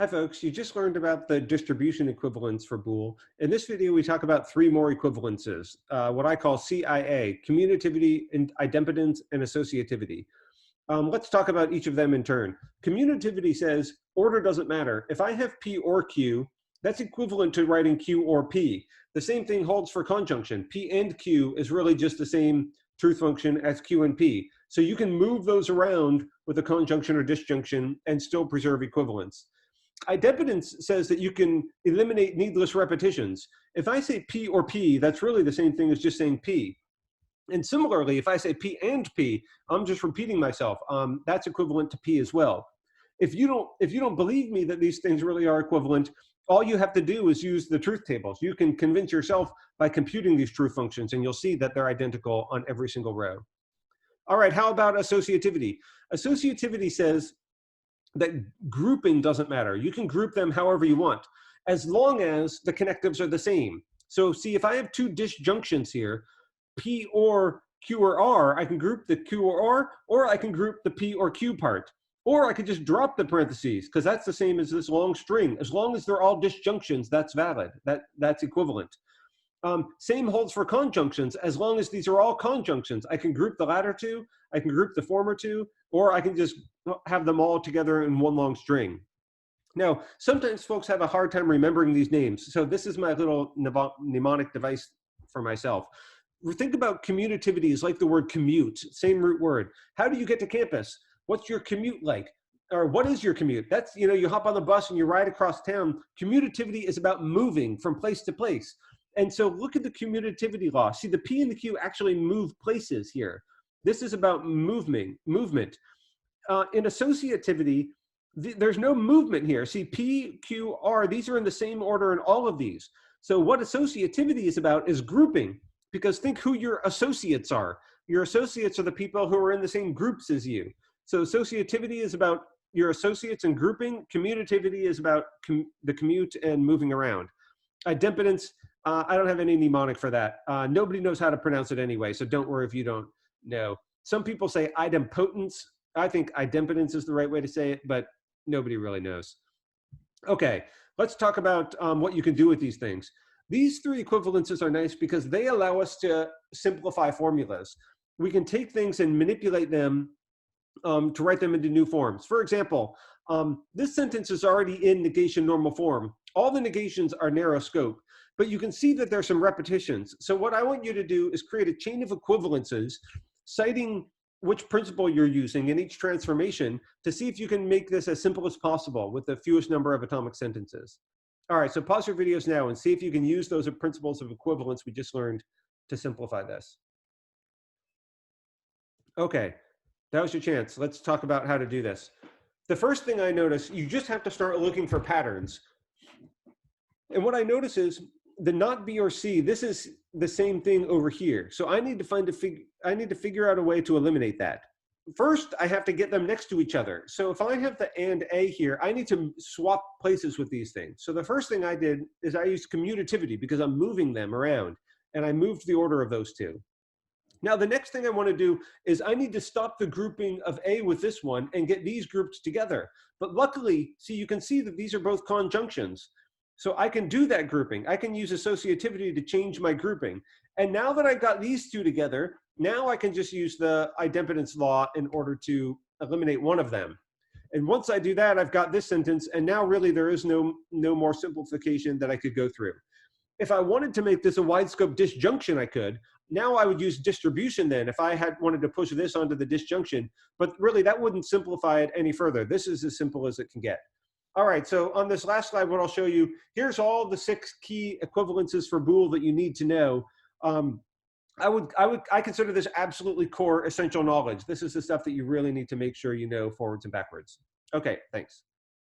Hi folks, you just learned about the distribution equivalence for bool. In this video, we talk about three more equivalences, what I call CIA, commutativity, and idempotence, and associativity. Let's talk about each of them in turn. Commutativity says order doesn't matter. If I have P or Q, that's equivalent to writing Q or P. The same thing holds for conjunction. P and Q is really just the same truth function as Q and P. So you can move those around with a conjunction or disjunction and still preserve equivalence. Idempotence says that you can eliminate needless repetitions. If I say P or P, that's really the same thing as just saying P. And similarly, if I say P and P, I'm just repeating myself. That's equivalent to P as well. If you don't believe me that these things really are equivalent, all you have to do is use the truth tables. You can convince yourself by computing these truth functions, and you'll see that they're identical on every single row. All right, how about associativity? Associativity says that grouping doesn't matter. You can group them however you want, as long as the connectives are the same. So see, if I have two disjunctions here, P or Q or R, I can group the Q or I can group the P or Q part. Or I could just drop the parentheses, because that's the same as this long string. As long as they're all disjunctions, that's valid. That's equivalent. Same holds for conjunctions. As long as these are all conjunctions, I can group the latter two, I can group the former two, or I can just have them all together in one long string. Now, sometimes folks have a hard time remembering these names. So this is my little mnemonic device for myself. Think about commutativity as like the word commute, same root word. How do you get to campus? What's your commute like? Or what is your commute? That's, you hop on the bus and you ride across town. Commutativity is about moving from place to place. And so look at the commutativity law. See, the P and the Q actually move places here. This is about movement. In associativity, there's no movement here. See, P, Q, R, these are in the same order in all of these. So what associativity is about is grouping, because think who your associates are. Your associates are the people who are in the same groups as you. So associativity is about your associates and grouping. Commutativity is about the commute and moving around. Idempotence, I don't have any mnemonic for that. Nobody knows how to pronounce it anyway, so don't worry if you don't know. Some people say idempotence. I think idempotence is the right way to say it, but nobody really knows. Okay, let's talk about what you can do with these things. These three equivalences are nice because they allow us to simplify formulas. We can take things and manipulate them to write them into new forms. For example, this sentence is already in negation normal form. All the negations are narrow scope, but you can see that there's some repetitions. So what I want you to do is create a chain of equivalences, citing which principle you're using in each transformation to see if you can make this as simple as possible with the fewest number of atomic sentences. All right, so pause your videos now and see if you can use those principles of equivalence we just learned to simplify this. Okay, that was your chance. Let's talk about how to do this. The first thing I notice, you just have to start looking for patterns. And what I notice is the not B or C, this is the same thing over here. So I need to figure out a way to eliminate that. First, I have to get them next to each other. So if I have the and A here, I need to swap places with these things. So the first thing I did is I used commutativity because I'm moving them around, and I moved the order of those two. Now, the next thing I want to do is I need to stop the grouping of A with this one and get these grouped together. But luckily, see, you can see that these are both conjunctions. So I can do that grouping. I can use associativity to change my grouping. And now that I've got these two together, now I can just use the idempotence law in order to eliminate one of them. And once I do that, I've got this sentence, and now really there is no more simplification that I could go through. If I wanted to make this a wide scope disjunction, I could. Now I would use distribution then if I had wanted to push this onto the disjunction, but really that wouldn't simplify it any further. This is as simple as it can get. All right, so on this last slide, what I'll show you, here's all the 6 key equivalences for bool that you need to know. I consider this absolutely core essential knowledge. This is the stuff that you really need to make sure you know forwards and backwards. Okay, thanks.